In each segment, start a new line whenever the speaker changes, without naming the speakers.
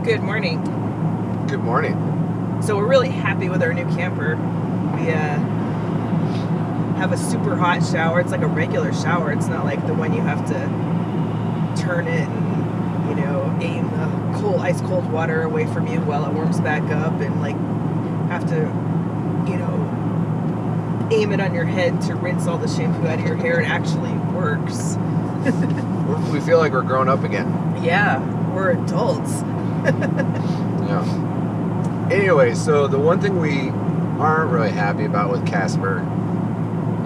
Good morning.
Good morning.
So we're really happy with our new camper. We have a super hot shower. It's like a regular shower. It's not like the one you have to turn it and, aim the ice cold water away from you while it warms back up and have to, aim it on your head to rinse all the shampoo out of your hair. It actually works.
We feel like we're grown up again.
Yeah, we're adults.
Yeah. Anyway, so the one thing we aren't really happy about with Casper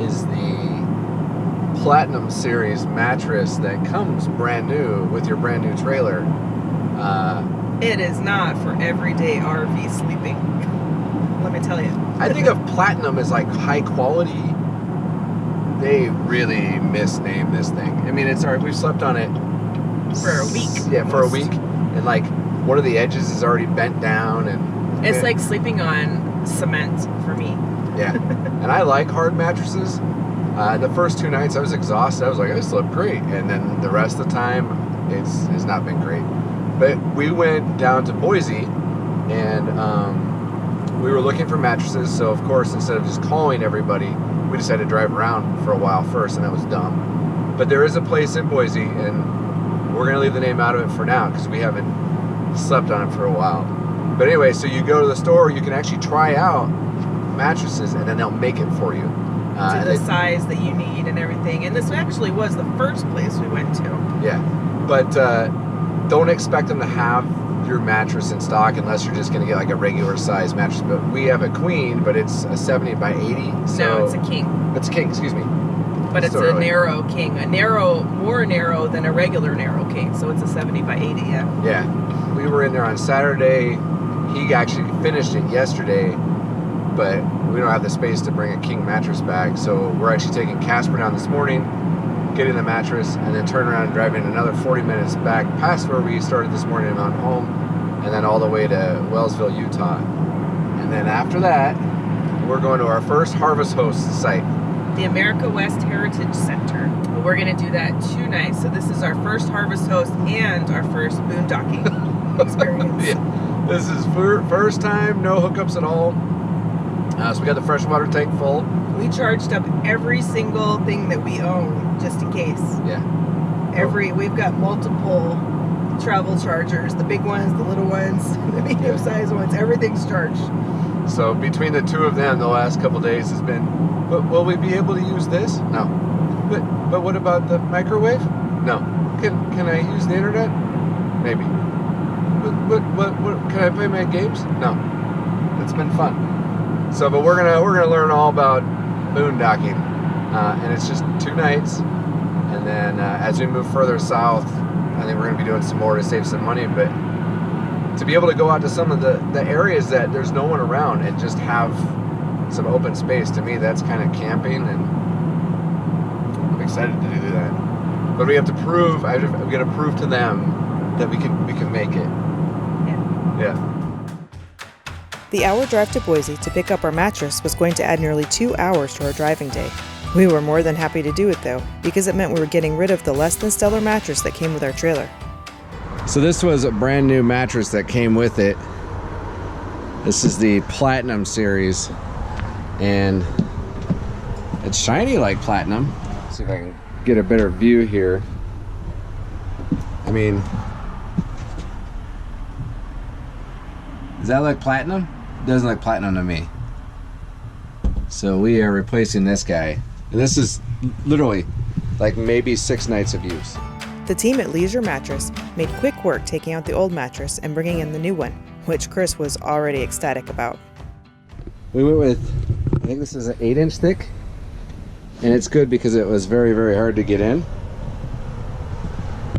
is the Platinum Series mattress that comes brand new with your brand new trailer.
It is not for everyday RV sleeping. Let me tell you.
I think of Platinum as like high quality. They really misnamed this thing. I mean, we've slept on it
for a week.
Yeah,
almost.
for a week, and like one of the edges is already bent down, and
it's like sleeping on cement for me.
Yeah, and I like hard mattresses. The first 2 nights I was exhausted. I was like, I slept great, and then the rest of the time it's not been great. But we went down to Boise, and we were looking for mattresses. So of course, instead of just calling everybody, we decided to drive around for a while first, and that was dumb. But there is a place in Boise, and we're gonna leave the name out of it for now because we haven't slept on it for a while. But anyway, so you go to the store, you can actually try out mattresses, and then they'll make it for you.
To the size that you need and everything. And this actually was the first place we went to.
Yeah, but don't expect them to have your mattress in stock unless you're just going to get like a regular size mattress. But we have a queen, but it's a 70 by 80. So
no, it's a king.
It's a king, excuse me.
But it's a narrow king. More narrow than a regular narrow king. So it's a 70 by 80, yeah.
Yeah. We were in there on Saturday. He actually finished it yesterday, but we don't have the space to bring a king mattress back. So we're actually taking Casper down this morning, getting the mattress, and then turn around and driving another 40 minutes back past where we started this morning in Mount Home, and then all the way to Wellsville, Utah. And then after that, we're going to our first Harvest Host site.
The America West Heritage Center. We're going to do that 2 nights. So this is our first Harvest Host and our first boondocking experience.
Yeah. This is first time, no hookups at all. So we got the freshwater tank full.
We charged up every single thing that we own, just in case.
Yeah.
We've got multiple travel chargers, the big ones, the little ones, the medium-sized ones, everything's charged.
So between the 2 of them, the last couple days has been, but will we be able to use this? No. But what about the microwave? No. Can I use the internet? Maybe. What can I play my games? No. It's been fun. So, but we're gonna learn all about boondocking, and it's just 2 nights, and then as we move further south, I think we're gonna be doing some more to save some money. But to be able to go out to some of the areas that there's no one around and just have some open space, to me that's kind of camping, and I'm excited to do that. But we have to prove. I've got to prove to them that we can make it. Yeah.
The hour drive to Boise to pick up our mattress was going to add nearly 2 hours to our driving day. We were more than happy to do it though, because it meant we were getting rid of the less than stellar mattress that came with our trailer.
So this was a brand new mattress that came with it. This is the Platinum Series, and it's shiny like platinum. Let's see if I can get a better view here. I mean, does that look platinum? It doesn't look platinum to me. So we are replacing this guy. And this is literally like maybe 6 nights of use.
The team at Leisure Mattress made quick work taking out the old mattress and bringing in the new one, which Chris was already ecstatic about.
We went with, I think this is an 8-inch thick. And it's good because it was very, very hard to get in.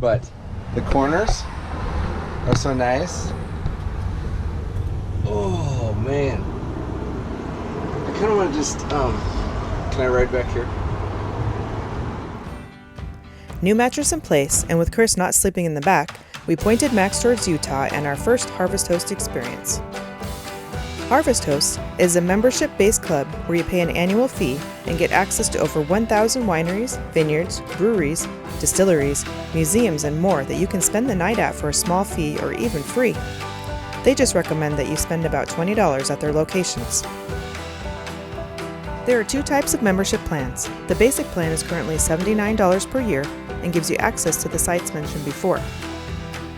But the corners are so nice. Oh man, I kind of want to just can I ride back here?
New mattress in place, and with Chris not sleeping in the back, we pointed Max towards Utah and our first Harvest Host experience. Harvest Host is a membership-based club where you pay an annual fee and get access to over 1,000 wineries, vineyards, breweries, distilleries, museums, and more that you can spend the night at for a small fee or even free. They just recommend that you spend about $20 at their locations. There are 2 types of membership plans. The basic plan is currently $79 per year and gives you access to the sites mentioned before.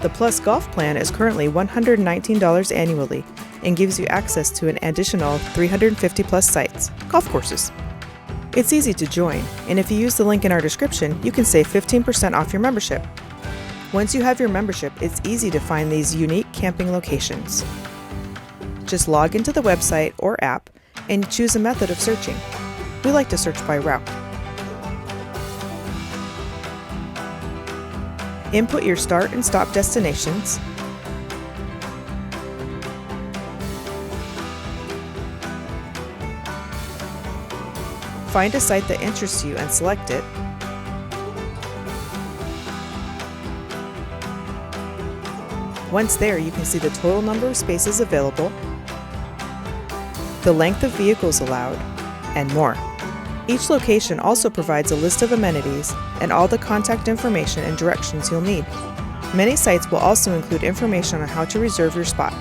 The Plus Golf plan is currently $119 annually and gives you access to an additional 350 plus sites, golf courses. It's easy to join, and if you use the link in our description, you can save 15% off your membership. Once you have your membership, it's easy to find these unique camping locations. Just log into the website or app and choose a method of searching. We like to search by route. Input your start and stop destinations. Find a site that interests you and select it. Once there, you can see the total number of spaces available, the length of vehicles allowed, and more. Each location also provides a list of amenities and all the contact information and directions you'll need. Many sites will also include information on how to reserve your spot.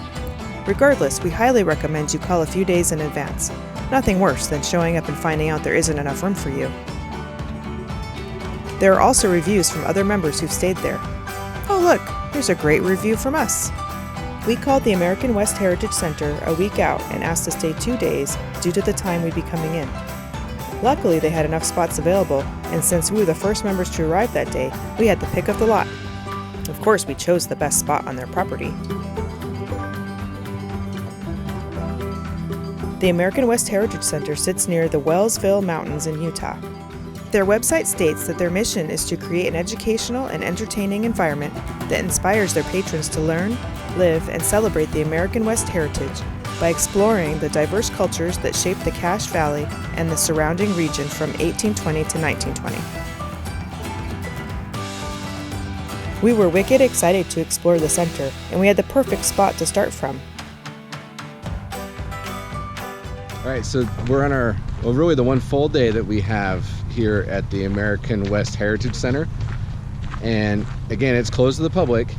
Regardless, we highly recommend you call a few days in advance. Nothing worse than showing up and finding out there isn't enough room for you. There are also reviews from other members who've stayed there. Oh look, here's a great review from us. We called the American West Heritage Center a week out and asked to stay 2 days due to the time we'd be coming in. Luckily, they had enough spots available, and since we were the first members to arrive that day, we had the pick of the lot. Of course, we chose the best spot on their property. The American West Heritage Center sits near the Wellsville Mountains in Utah. Their website states that their mission is to create an educational and entertaining environment that inspires their patrons to learn, live, and celebrate the American West heritage by exploring the diverse cultures that shaped the Cache Valley and the surrounding region from 1820 to 1920. We were wicked excited to explore the center, and we had the perfect spot to start from.
All right, so we're on our, well, really the one full day that we have here at the American West Heritage Center. And again, it's closed to the public,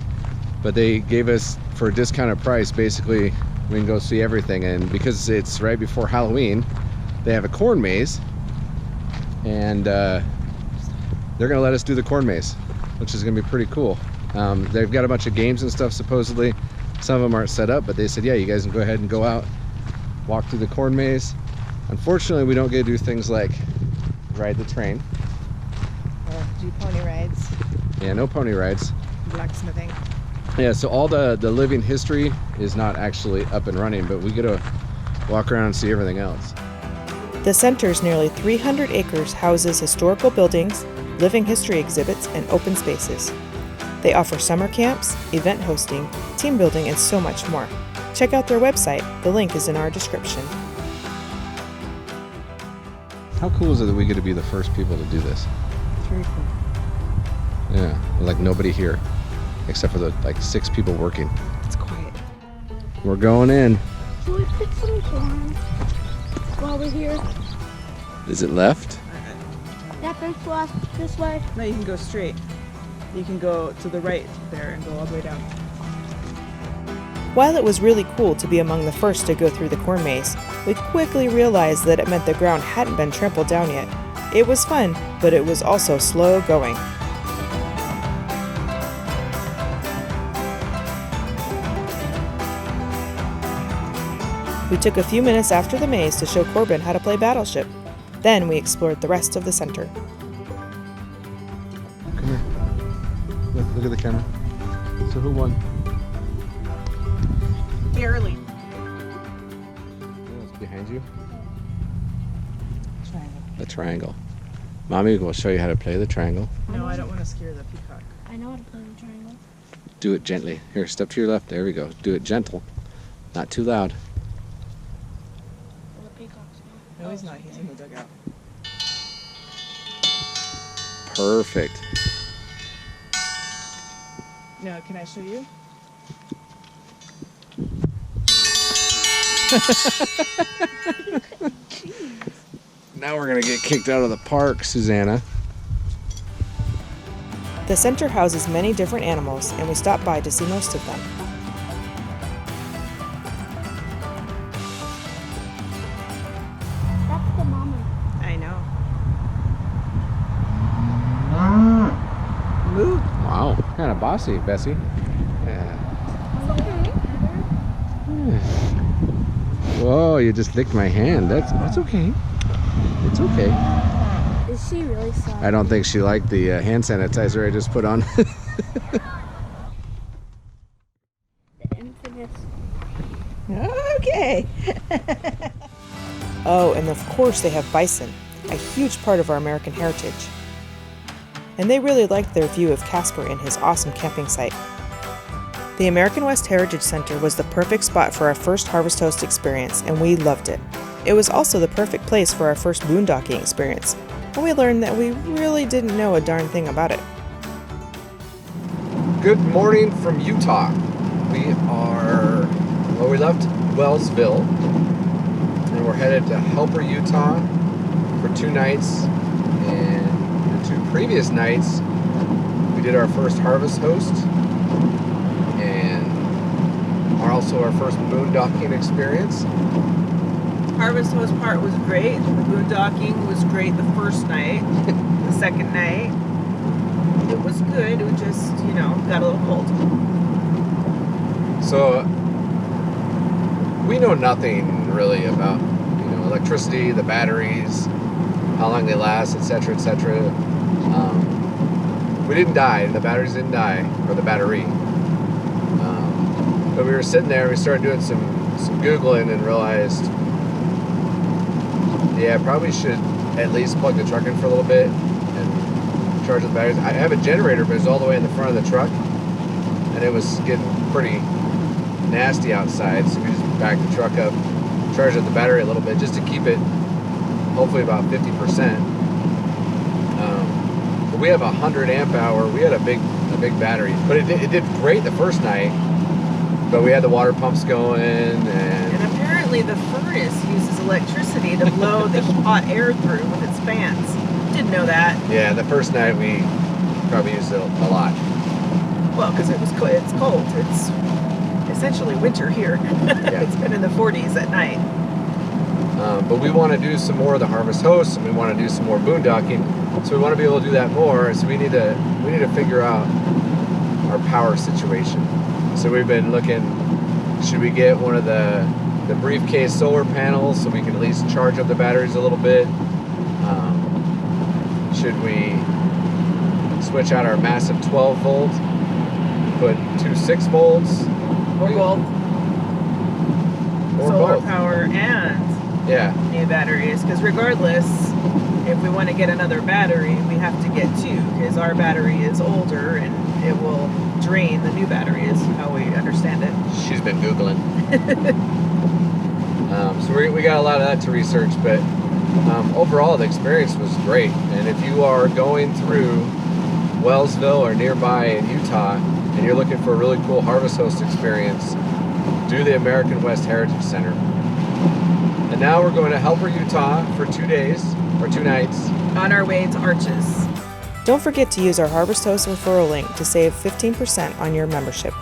but they gave us, for a discounted price, basically we can go see everything. And because it's right before Halloween, they have a corn maze, and they're gonna let us do the corn maze, which is gonna be pretty cool. They've got a bunch of games and stuff supposedly. Some of them aren't set up, but they said, yeah, you guys can go ahead and go out, walk through the corn maze. Unfortunately, we don't get to do things like ride the train.
Or do pony rides.
Yeah, no pony rides.
Blacksmithing.
Yeah, so all the living history is not actually up and running, but we get to walk around and see everything else.
The center's nearly 300 acres houses historical buildings, living history exhibits, and open spaces. They offer summer camps, event hosting, team building, and so much more. Check out their website. The link is in our description.
How cool is it that we get to be the first people to do this?
It's very cool.
Yeah, like nobody here, except for the like 6 people working.
It's quiet.
We're going in.
Can we pick some corn while we're here?
Is it left?
That first left this way.
No, you can go straight. You can go to the right there and go all the way down.
While it was really cool to be among the first to go through the corn maze, we quickly realized that it meant the ground hadn't been trampled down yet. It was fun, but it was also slow going. We took a few minutes after the maze to show Corbin how to play Battleship. Then we explored the rest of the center.
Come here. Look at the camera. So who won?
Barely.
What's behind you?
Triangle.
The triangle. Mommy will show you how to play the triangle.
No, I don't want to scare the peacock.
I know how to play the triangle.
Do it gently. Here, step to your left. There we go. Do it gentle. Not too loud.
Well, the peacock's
No, he's not. He's in the dugout.
Perfect.
No, can I show you?
Now we're gonna get kicked out of the park, Susanna.
The center houses many different animals, and we stopped by to see most of them.
Kind of bossy, Bessie. Yeah. Whoa, you just licked my hand. That's okay. It's okay.
Is she really sorry?
I don't think she liked the hand sanitizer I just put on.
The infamous.
Okay. Oh, and of course they have bison, a huge part of our American heritage. And they really liked their view of Casper and his awesome camping site. The American West Heritage Center was the perfect spot for our first Harvest Host experience, and we loved it. It was also the perfect place for our first boondocking experience, and we learned that we really didn't know a darn thing about it.
Good morning from Utah. We left Wellsville, and we're headed to Helper, Utah for 2 nights. And the 2 previous nights, we did our first Harvest Host, and also our first boondocking experience.
Harvest Host part was great. The boondocking was great the first night. The second night, it was good. It was just, got a little cold.
So we know nothing really about, electricity, the batteries, how long they last, etc., etc. We didn't die. The batteries didn't die, or the battery. But we were sitting there and we started doing some Googling and realized, yeah, I probably should at least plug the truck in for a little bit and charge the batteries. I have a generator, but it's all the way in the front of the truck, and it was getting pretty nasty outside, so we just backed the truck up, charged up the battery a little bit just to keep it hopefully about 50%. But we have a 100 amp hour. We had a big battery, but it did great the first night. But we had the water pumps going,
And apparently the furnace uses electricity to blow the hot air through with its fans. Didn't know that.
yeah, the first night we probably used it a lot.
Well, because it's cold. It's essentially winter here.
Yeah.
It's been in the 40s at night.
But we want to do some more of the Harvest Hosts, and we want to do some more boondocking. So we want to be able to do that more. So we need to figure out our power situation. So we've been looking, should we get one of the briefcase solar panels so we can at least charge up the batteries a little bit? Should we switch out our massive 12 volt, put 2 6 volts?
Or both.
Or
Solar
both.
power and
Yeah.
new batteries. Because regardless, if we want to get another battery, we have to get 2. Because our battery is older and it will drain the new battery is how we understand it.
She's been Googling. So we got a lot of that to research, but overall the experience was great. And if you are going through Wellsville or nearby in Utah and you're looking for a really cool Harvest Host experience, do the American West Heritage Center. And now we're going to Helper, Utah for 2 days or 2 nights.
On our way to Arches.
Don't forget to use our Harvest Host referral link to save 15% on your membership.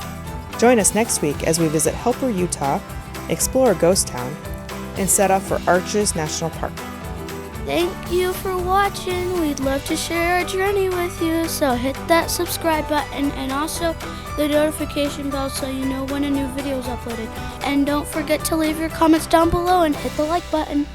Join us next week as we visit Helper, Utah, explore Ghost Town, and set off for Arches National Park.
Thank you for watching. We'd love to share our journey with you, so hit that subscribe button and also the notification bell so you know when a new video is uploaded. And don't forget to leave your comments down below and hit the like button.